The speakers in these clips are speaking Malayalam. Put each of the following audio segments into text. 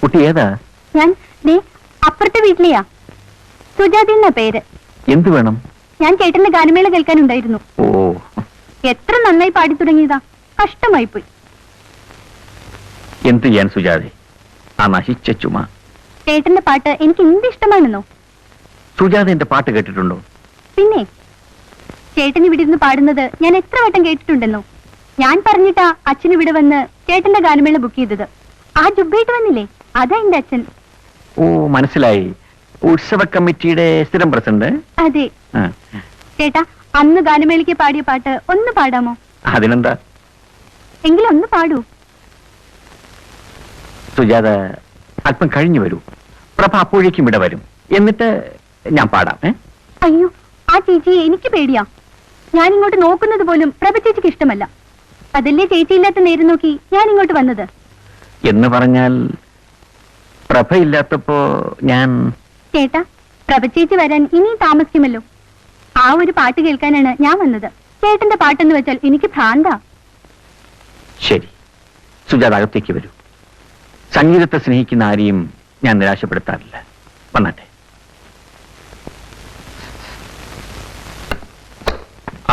കുട്ടി ഏതാ? ഞാൻ അപ്പുറത്തെ വീട്ടിലെയാ. സുജാതി എന്ന പേര്. എന്ത് വേണം? ഞാൻ ചേട്ടന്റെ ഗാനമേള കേൾക്കാനുണ്ടായിരുന്നു. ഓ, എത്ര നന്നായി പാടി തുടങ്ങിയതാ, കഷ്ടമായി പോയി. എന്ത് ചെയ്യാൻ സുജാതെ, ആ നശിച്ച ചുമ. ചേട്ടന്റെ പാട്ട് എനിക്ക് എന്ത് ഇഷ്ടമാണെന്നോ. സുജാത എന്റെ പാട്ട് കേട്ടിട്ടുണ്ടോ? പിന്നെ ചേട്ടൻ ഇവിടെ ഇരുന്ന് പാടുന്നത് ഞാൻ എത്ര വട്ടം കേട്ടിട്ടുണ്ടെന്നോ. ഞാൻ പറഞ്ഞിട്ടാ അച്ഛൻ ഇവിടെ വന്ന് ചേട്ടന്റെ ഗാനമേള ബുക്ക് ചെയ്തത്. ആ ജുബായിട്ട് വന്നില്ലേ, അതാ എന്റെ അച്ഛൻ. ഓ, മനസ്സിലായി. ഉത്സവ കമ്മിറ്റിയുടെ സ്ഥിരം പ്രസിഡന്റ്. അതെ. ചേട്ടാ, അന്ന് ഗാനമേളയ്ക്ക് പാടിയ പാട്ട് ഒന്ന് പാടാമോ? അതിനെന്താ, എങ്കിലും ഒന്ന് പാടൂ. സുജാത അല്പം കഴിഞ്ഞു വരൂ. പ്രഭ അപ്പോഴേക്കും ഇവിടെ വരും. എന്നിട്ട് ഞാൻ പാടാം. അയ്യോ, ആ ചേച്ചിയെ എനിക്ക് പേടിയാ. ഞാൻ ഇങ്ങോട്ട് നോക്കുന്നത് പോലും പ്രഭ ചേച്ചിക്ക് ഇഷ്ടമല്ല. അതല്ലേ ചേച്ചിയില്ലാത്ത നേരം നോക്കി ഞാൻ ഇങ്ങോട്ട് വന്നത്. എന്ന് പറഞ്ഞാൽ പ്രഭ ഇല്ലാത്തപ്പോ ഞാൻ... ചേട്ടാ, പ്രഭ ചേച്ചി വരാൻ ഇനിയും താമസിക്കുമല്ലോ. ആ ഒരു പാട്ട് കേൾക്കാനാണ് ഞാൻ വന്നത്. ചേട്ടന്റെ പാട്ടെന്ന് വെച്ചാൽ എനിക്ക് ഭ്രാന്താ. ശരി, സുജാത അകത്തേക്ക് വരൂ. സംഗീതത്തെ സ്നേഹിക്കുന്ന ആരെയും ഞാൻ നിരാശപ്പെടുത്താറില്ല. വന്നാട്ടെ.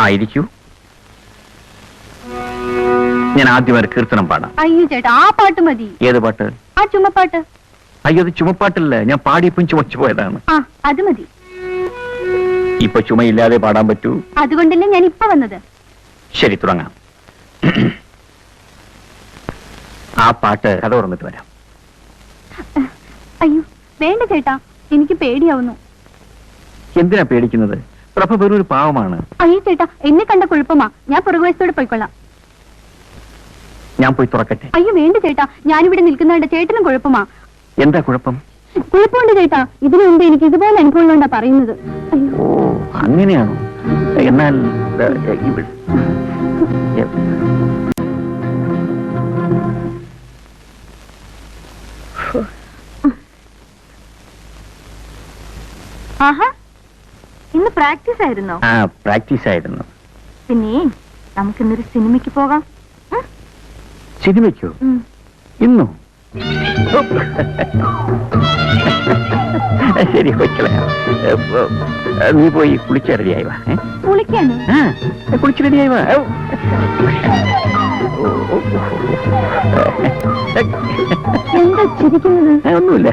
ആയിരിക്കൂ. ഞാൻ ആദ്യം ഒരു കീർത്തനം പാടാം. അയ്യോ ചേട്ടാ, ആ പാട്ട് മതി. ഏത് പാട്ട്? ആ ചുമപ്പാട്ട്. അയ്യോ, അത് ചുമപ്പാട്ടല്ല. ഞാൻ പാടിയപ്പം ചുമച്ചു പോയതാണ്. ആ, അത് മതി. ഇപ്പൊ ചുമയില്ലാതെ പാടാൻ പറ്റൂ. അതുകൊണ്ടല്ലേ ഞാൻ ഇപ്പൊ വന്നത്. ശരി, തുടങ്ങാം. ആ പാട്ട് കഥ തുറന്നിട്ട് വരാം. അയ്യോ വേണ്ട ചേട്ടാ, എനിക്ക് പേടിയാവുന്നു. എന്തിനാ പേടിക്കുന്നത്? പ്രഭ വെറും ഒരു പാവമാണ്. അയ്യോ ചേട്ടാ, എന്നെ കണ്ട കുഴപ്പമാ. ഞാൻ പുറകുവശത്തോടെ പോയിക്കൊള്ളാം. ഞാൻ പോയി തുറക്കട്ടെ? അയ്യോ വേണ്ട ചേട്ടാ, ഞാനിവിടെ നിൽക്കുന്നതുകൊണ്ട് ചേട്ടനും കുഴപ്പമാ. എന്താ കുഴപ്പം? കുഴപ്പമുണ്ട് ചേട്ടാ. ഇതിനു മുമ്പ് എനിക്ക് ഇതുപോലെ അനുഭവങ്ങളുണ്ടാ പറയുന്നത്. ഓ, അങ്ങനെയാണോ? എന്നാൽ ആഹാ, ഇന്ന് പ്രാക്ടീസ് ആയിരുന്നോ? ആ, പ്രാക്ടീസ് ആയിരുന്നു. പിന്നെ നമുക്കിന്നൊരു സിനിമയ്ക്ക് പോകാം. സിനിമയ്ക്കോ? ഇന്നോ? ശരി, വെക്കളയാ. നീ പോയി കുളിച്ച് റെഡിയായി വാ. കുളിക്കാനോ? കുളിച്ച് റെഡിയായി വാ. എന്താ ചിരിക്കുന്നത്? ഒന്നുമില്ല.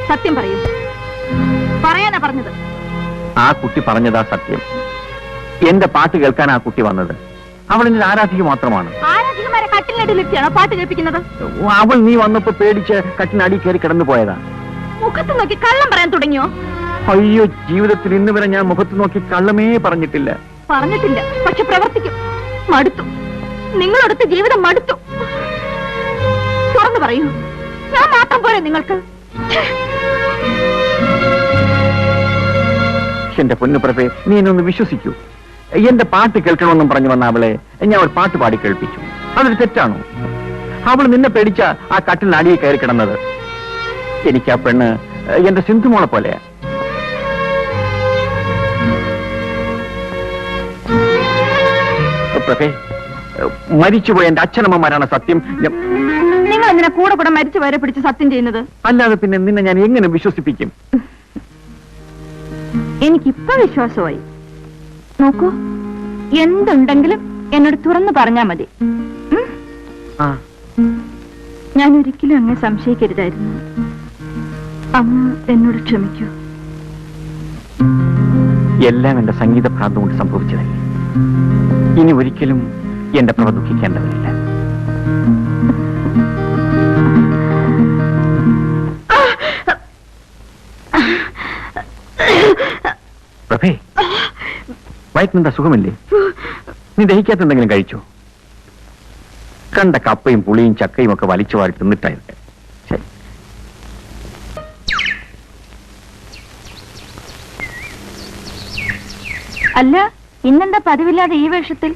സത്യം പറയൂ. പറയാനാ പറഞ്ഞത്. ആ കുട്ടി പറഞ്ഞതാ സത്യം. എന്റെ പാട്ട് കേൾക്കാൻ ആ കുട്ടി വന്നത്. അവൾ എന്റെ ആരാധിക മാത്രമാണ്. ആരാധികമാരെ കട്ടിലടിയിലെത്തിയാണോ പാട്ട് കേൾപ്പിക്കുന്നത്? അവൾ നീ വന്നപ്പോ പേടിച്ച് കട്ടിനടി കയറി കിടന്നു പോയതാ. മുഖത്ത് നോക്കി കള്ളം പറയാൻ തുടങ്ങിയോ? അയ്യോ, ജീവിതത്തിൽ ഇന്ന് വരെ ഞാൻ മുഖത്ത് നോക്കി കള്ളമേ പറഞ്ഞിട്ടില്ല. പറഞ്ഞിട്ടില്ല, പക്ഷെ പ്രവർത്തിക്കും. മടുത്തു. നിങ്ങളടുത്ത് ജീവിതം മടുത്തു. തുറന്നു പറയൂ, ഞാൻ മാത്രം പോരെ നിങ്ങൾക്ക്? എന്റെ പൊന്നു പ്രഭേ, നീ എന്നൊന്ന് വിശ്വസിക്കൂ. എന്റെ പാട്ട് കേൾക്കണമെന്നും പറഞ്ഞു വന്ന അവളെ ഞാൻ ഒരു പാട്ട് പാടി കേൾപ്പിച്ചു. അതൊരു തെറ്റാണോ? അവൾ നിന്നെ പേടിച്ച ആ കട്ടിൽ അടിയെ കയറി കിടന്നത്. എനിക്ക് ആ പെണ്ണ് എന്റെ സിന്ധുമോളെ പോലെയാ. പ്രഭേ, മരിച്ചുപോയ എന്റെ അച്ഛനമ്മമാരാണ് സത്യം. നിങ്ങൾ എന്തിനാ കൂടെ കൂടെ മരിച്ചു വരെ പിടിച്ച് സത്യം ചെയ്യുന്നത്? അല്ലാതെ പിന്നെ നിന്നെ ഞാൻ എങ്ങനെ വിശ്വസിപ്പിക്കും? എനിക്കിപ്പോ വിശ്വാസമായി. നോക്കൂ, എന്തുണ്ടെങ്കിലും എന്നോട് തുറന്നു പറഞ്ഞാ മതി. ഞാൻ ഒരിക്കലും അങ്ങനെ സംശയിക്കരുതായിരുന്നു. അങ്ങ് എന്നോട് ക്ഷമിക്കൂ. എല്ലാം എന്റെ സംഗീത ഭ്രാന്ത് കൊണ്ട് സംഭവിച്ചതല്ലേ. ഇനി ഒരിക്കലും എന്റെ പ്രഭ ദുഃഖിക്കേണ്ടതില്ല. പ്രഭേ, വയറ്റിനെന്താ സുഖമില്ലേ? നീ ദഹിക്കാത്ത എന്തെങ്കിലും കഴിച്ചോ? കണ്ട കപ്പയും പുളിയും ചക്കയും ഒക്കെ വലിച്ചു വാരി തിന്നിട്ടായിരുന്നു. ശരി. അല്ല, ഇന്നെന്താ പതിവില്ലാതെ ഈ വേഷത്തിൽ?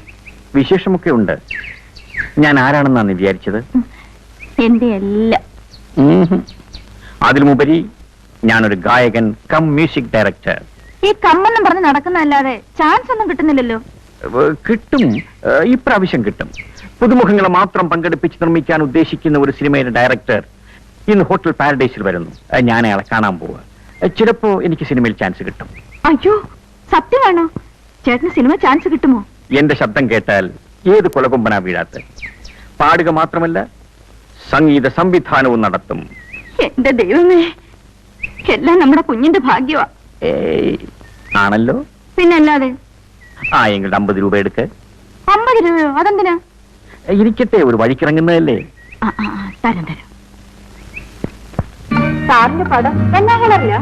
വിശേഷമൊക്കെ ഉണ്ട്. ഞാൻ ആരാണെന്നാണ് വിചാരിച്ചത്? എന്റെ എല്ലാം. അതിലുമുപരി ഞാനൊരു ഗായകൻ കം മ്യൂസിക് ഡയറക്ടർ. ഈ കമ്മെന്നും പറഞ്ഞ് നടക്കുന്നതല്ലാതെ ചാൻസ് ഒന്നും കിട്ടുന്നില്ലല്ലോ. കിട്ടും, ഇപ്രാവശ്യം കിട്ടും. പുതുമുഖങ്ങളെ മാത്രം പങ്കെടുപ്പിച്ച് നിർമ്മിക്കാൻ ഉദ്ദേശിക്കുന്ന ഒരു സിനിമയുടെ ഡയറക്ടർ ഇന്ന് ഹോട്ടൽ പാരഡൈസിൽ വരുന്നു. ഞാൻ അയാളെ കാണാൻ പോവുക. ചിലപ്പോ എനിക്ക് സിനിമയിൽ ചാൻസ് കിട്ടും. അയ്യോ, സത്യമാണോ? ചേട്ടന് സിനിമ ചാൻസ് കിട്ടുമോ? എന്റെ ശബ്ദം കേട്ടാൽ ഏത് കൊലകൊമ്പനാ വീഴാത്ത. പാടുക മാത്രമല്ല, സംഗീത സംവിധാനവും നടത്തും. എന്റെ ദൈവമേ, എല്ലാം നമ്മുടെ കുഞ്ഞിന്റെ ഭാഗ്യമാ. ആണല്ലോ. പിന്നല്ലാതെ. എങ്കിൽ 50 രൂപ എടുക്ക്. 50 രൂപയോ? അതെന്തിനാ? ഇരിക്കട്ടെ, ഒരു വഴിക്കിറങ്ങുന്നതല്ലേ. തരം തരം. സാറിന്റെ പടം എന്നാ കളറില്ല?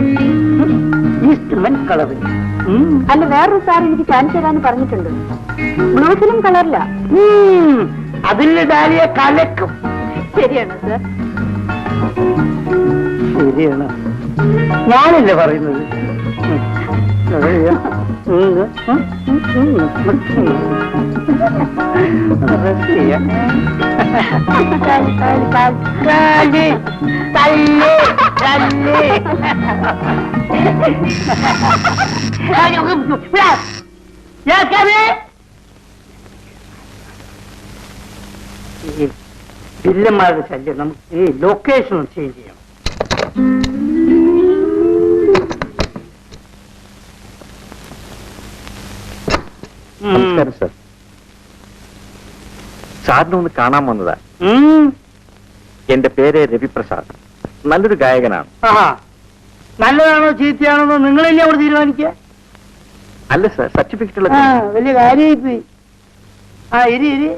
കളറിൽ. അല്ല, വേറൊരു സാർ എനിക്ക് ചാൻസ് തരാന്ന് പറഞ്ഞിട്ടുണ്ട്. ബ്ലൂ ഫിലിം കളറില്ല. അതിന്റെ ഡാലിയെ കലക്കും. ശരിയാണോ സാർ? ശരിയാണ്, ഞാനല്ലേ പറയുന്നത്. വില്ലന്മാരുടെ ശല്യം നമുക്ക് ഈ ലൊക്കേഷൻ ചേഞ്ച് ചെയ്യണം. നമസ്കാരം സാർ. സാറിനെ ഒന്ന് കാണാൻ വന്നതാ. എന്റെ പേര് രവിപ്രസാദ്. നല്ലൊരു ഗായകനാണ്. നല്ലതാണോ ചീത്തയാണോ നിങ്ങളെന്നെ അവിടെ തീരുമാനിക്കുക. അല്ല സാർ, സർട്ടിഫിക്കറ്റ് ഉള്ള വലിയ കാര്യമായി. ഇരി ഇരി.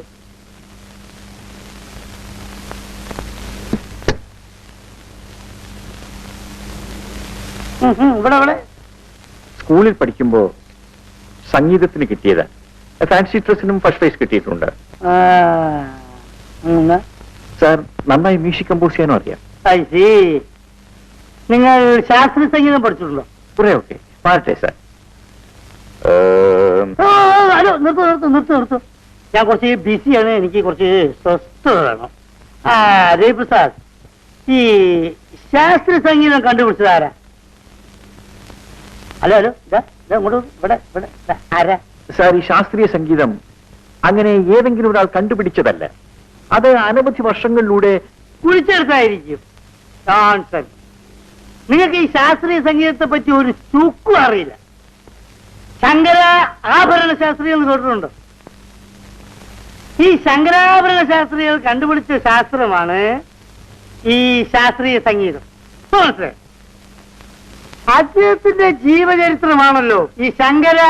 ഇവിടെ ഇവിടെ സ്കൂളിൽ പഠിക്കുമ്പോ സംഗീതത്തിന് കിട്ടിയതാ. ഫാൻസി ഡ്രസ്സിനും ഫസ്റ്റ് പ്രൈസ് കിട്ടിയിട്ടുണ്ട്. സാർ, നന്നായി മ്യൂസിക് കമ്പോസ് ചെയ്യാനും അറിയാം. നിങ്ങൾ ശാസ്ത്രീയ സംഗീതം പഠിച്ചിട്ടുണ്ടോ? കുറെ ഒക്കെ. പാടട്ടെ സാർ. നിർത്തൂ. ഞാൻ കുറച്ച് ബിസിയാണ്, എനിക്ക് കുറച്ച് സ്വസ്ഥത വേണം. രവിപ്രസാദ്, ഈ ശാസ്ത്രീയ സംഗീതം കണ്ടുപിടിച്ചതാരാ? ഹലോ ഇങ്ങോട്ട്, ഇവിടെ ആരാ? സാർ, ഈ ശാസ്ത്രീയ സംഗീതം അങ്ങനെ ഏതെങ്കിലും ഒരാൾ കണ്ടുപിടിച്ചതല്ല. അത് അനവധി വർഷങ്ങളിലൂടെ കുഴിച്ചെടുത്തായിരിക്കും. നിങ്ങൾക്ക് ഈ ശാസ്ത്രീയ സംഗീതത്തെ പറ്റി ഒരു ചുക്കും അറിയില്ല. ശങ്കര ആഭരണ ശാസ്ത്രികൾ കേട്ടിട്ടുണ്ടോ? ഈ ശങ്കരാഭരണ ശാസ്ത്രികൾ കണ്ടുപിടിച്ച ശാസ്ത്രമാണ് ഈ ശാസ്ത്രീയ സംഗീതം. മനസ്സിലായി? അദ്ദേഹത്തിന്റെ ജീവചരിത്രമാണല്ലോ ഈ ശങ്കര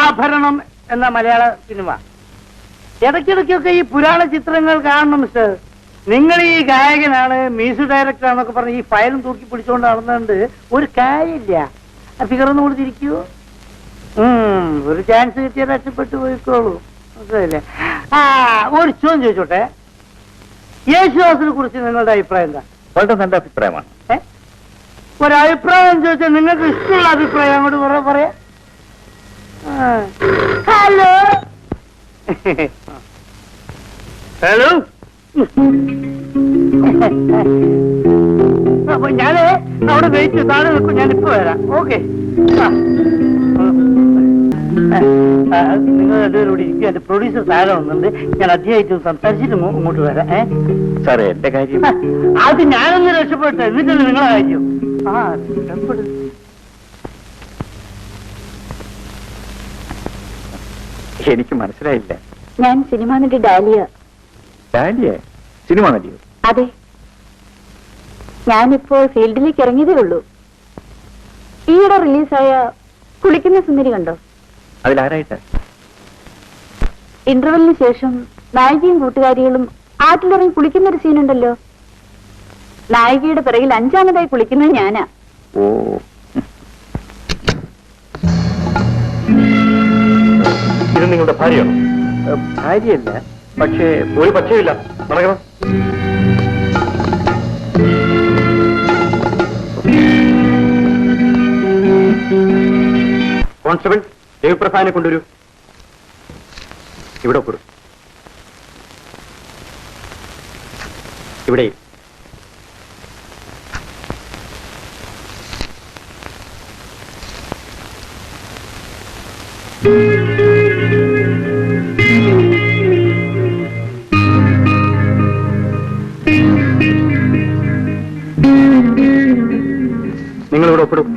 ആഭരണം എന്ന മലയാള സിനിമ. ഇടയ്ക്കിടയ്ക്കൊക്കെ ഈ പുരാണ ചിത്രങ്ങൾ കാണണം മിസ്റ്റർ. നിങ്ങൾ ഈ ഗായകനാണ്, മ്യൂസിക് ഡയറക്ടറാണെന്നൊക്കെ പറഞ്ഞ് ഈ ഫയലും തൂക്കി പിടിച്ചുകൊണ്ട് നടന്നുകൊണ്ട് ഒരു കാര്യമില്ല. ഫിഗറൊന്നും കൊടുത്തിരിക്കൂ. ഒരു ചാൻസ് കിട്ടിയാൽ രക്ഷപ്പെട്ടു പോയിക്കോളൂ. മനസ്സിലായില്ലേ? ഒരു ചോദ്യം ചോദിച്ചോട്ടെ, യേശുദാസിനെ കുറിച്ച് നിങ്ങളുടെ അഭിപ്രായം എന്താ? വളരെ നല്ല അഭിപ്രായമാണ്. ഒരഭിപ്രായം ചോദിച്ചാൽ നിങ്ങൾക്ക് ഇഷ്ടമുള്ള അഭിപ്രായം അങ്ങോട്ട് പറയാ. ഹലോ ഹലോ, അപ്പൊ ഞാന് അവിടെ വെയിറ്റ് താഴെ നിൽക്കും. ഞാനിപ്പോ വരാം. ഓക്കെ, നിങ്ങൾ രണ്ടുപേരും കൂടി ഇരിക്കും. എന്റെ പ്രൊഡ്യൂസർ താഴെ വന്നിട്ടുണ്ട്. ഞാൻ അദ്ദേഹമായിട്ട് സംസാരിച്ചിട്ട് ഇങ്ങോട്ട് വരാം. സാറേ, എന്റെ കാര്യം അത് ഞാനൊന്ന് രക്ഷപ്പെട്ടെ, എന്നിട്ടല്ലേ നിങ്ങളെ കാര്യം. രക്ഷപ്പെടും. എനിക്ക് മനസ്സിലായില്ല. ഞാൻ സിനിമ നടി ഡാലിയ. ഡാലിയ? സിനിമ നടിയോ? അതെ, ഞാനിപ്പോൾ ഫീൽഡിലേക്ക് ഇറങ്ങിയതേ ഉള്ളൂ. ഈയിടെ റിലീസായ കുളിക്കുന്ന സുന്ദരി കണ്ടോ? അതിലാരായിട്ട്? ഇന്റർവെല്ലിന് ശേഷം നായികയും കൂട്ടുകാരികളും ആറ്റിലിറങ്ങി കുളിക്കുന്ന ഒരു സീനുണ്ടല്ലോ. നായികയുടെ പിറകിൽ 5ാമതായി കുളിക്കുന്നത് ഞാനാ. ഓ, ഇത് നിങ്ങളുടെ ഭാര്യയാണോ? ഭാര്യയല്ല, പക്ഷേ ഒരു പക്ഷേയില്ല. നടക്കണം. കോൺസ്റ്റബിൾ, രവിപ്രസാദിനെ കൊണ്ടുവരൂ. ഇവിടെ കൊടു. ഇവിടെ നിങ്ങളിവിടെ ഒപ്പിടും.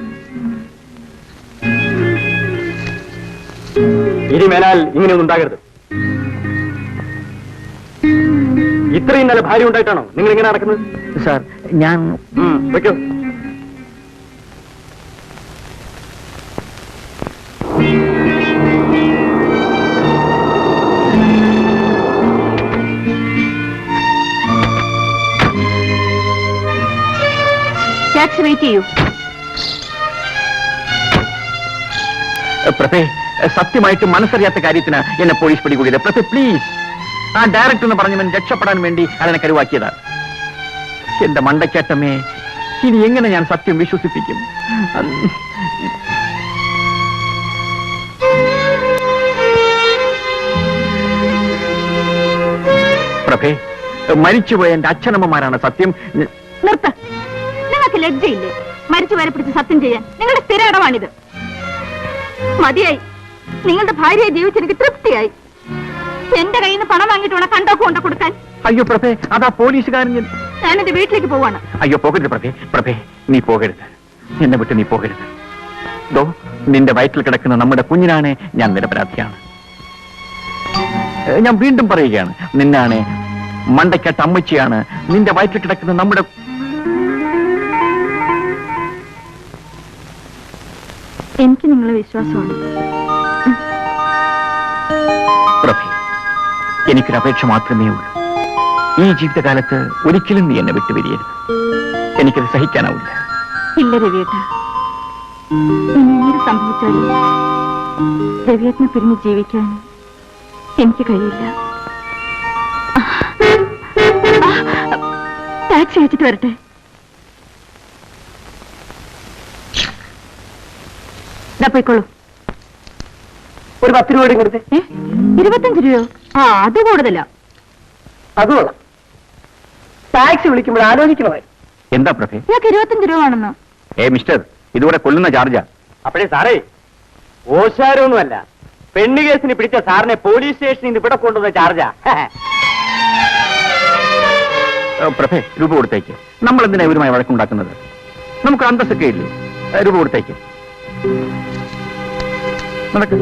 ഇനി മേലാൽ ഇങ്ങനെയൊന്നും ഉണ്ടാകരുത്. ഇത്രയും നല്ല ഭാര്യ ഉണ്ടായിട്ടാണോ നിങ്ങൾ ഇങ്ങനെ നടക്കുന്നത്? സാർ ഞാൻ വെക്കോ. ടാക്സി വെയിറ്റ് ചെയ്യൂ. പ്രഭേ, സത്യമായിട്ട് മനസ്സറിയാത്ത കാര്യത്തിന് എന്നെ പോലീസ് പിടികൂടിയത്. പ്രഭേ പ്ലീസ്, ആ ഡയറക്ടർ എന്ന് പറഞ്ഞവൻ രക്ഷപ്പെടാൻ വേണ്ടി അതിനെ കരുവാക്കിയതാ. എന്റെ മണ്ടയ്ക്കറ്റമേ, ഇനി എങ്ങനെ ഞാൻ സത്യം വിശ്വസിപ്പിക്കും? പ്രഭേ, മരിച്ചുപോയ എന്റെ അച്ഛനമ്മമാരാണ് സത്യം. നിർത്ത. നിങ്ങൾക്ക് ലജ്ജയില്ലേ മരിച്ചുവരെ പിടിച്ച് സത്യം ചെയ്യാൻ? നിങ്ങളുടെ സ്ഥിര ഇടമാണിത്. മതിയായി. നിങ്ങളുടെ ഭാര്യയെ ജീവിച്ചെനിക്ക് തൃപ്തിയായി. എന്റെ കയ്യിൽ നിന്ന് പണം വാങ്ങിയിട്ട് വേണം കണ്ടോക്ക് കൊണ്ട കൊടുക്കാൻ. അയ്യോ പ്രഭേ, അതാ പോലീസുകാരൻ. ഞാൻ എന്റെ വീട്ടിലേക്ക് പോവാണ്. അയ്യോ പോകരുത് പ്രഭേ. പ്രഭേ നീ പോകരുത്, എന്നെ വിട്ട് നീ പോകരുത്. ദോ, നിന്റെ വയറ്റിൽ കിടക്കുന്ന നമ്മുടെ കുഞ്ഞിനാണ് ഞാൻ നിരപരാധിയാണ്. ഞാൻ വീണ്ടും പറയുകയാണ്, നിന്നാണ് മണ്ടയ്ക്കട്ട അമ്മച്ചിയാണ്. നിന്റെ വയറ്റിൽ കിടക്കുന്ന നമ്മുടെ എനിക്ക് നിങ്ങളെ വിശ്വാസമാണ്. പ്രഭേ, എനിക്കൊരപേക്ഷ മാത്രമേ ഉള്ളൂ. ഈ ജീവിതകാലത്ത് ഒരിക്കലും നീ എന്നെ വിട്ടുപിരിയരുത്. എനിക്കത് സഹിക്കാനാവില്ല. ഇല്ല രവിയേട്ട, ഇനി എന്ത് സംഭവിച്ചാലും രവിയേട്ടനെ പിരിഞ്ഞ് ജീവിക്കാൻ എനിക്ക് കഴിയില്ല. ടാക്സി അയച്ചിട്ട് വരട്ടെ. പോയിക്കോളൂ. ഒരു 10 രൂപ കൊടുത്തേ. 25 രൂപയോ? ആ, അത് കൂടുതലാ. അത് കൊള്ളാം. ടാക്സി വിളിക്കുമ്പോൾ ആലോചിക്കണമായിരുന്നു. എന്താ പ്രഭേ? ഇയാൾക്ക് 25 രൂപ ആണെന്ന്. മിസ്റ്റർ, ഇതുകൂടെ കൊല്ലുന്ന ചാർജാ. അപ്പോഴേ സാറേ, ഓശാരൊന്നുമല്ല, പെണ്ണ് കേസിന് പിടിച്ച സാറിനെ പോലീസ് സ്റ്റേഷനിൽ നിന്ന് ഇവിടെ കൊണ്ടുവന്ന ചാർജാ. പ്രഭേ, രൂപ കൊടുത്തേക്ക്. നമ്മൾ എന്തിനാ ഇവരുമായി വഴക്കുണ്ടാക്കുന്നത്? നമുക്ക് അന്തസ്സൊക്കെ ഇല്ലേ? രൂപ കൊടുത്തേക്ക്. നടക്ക്.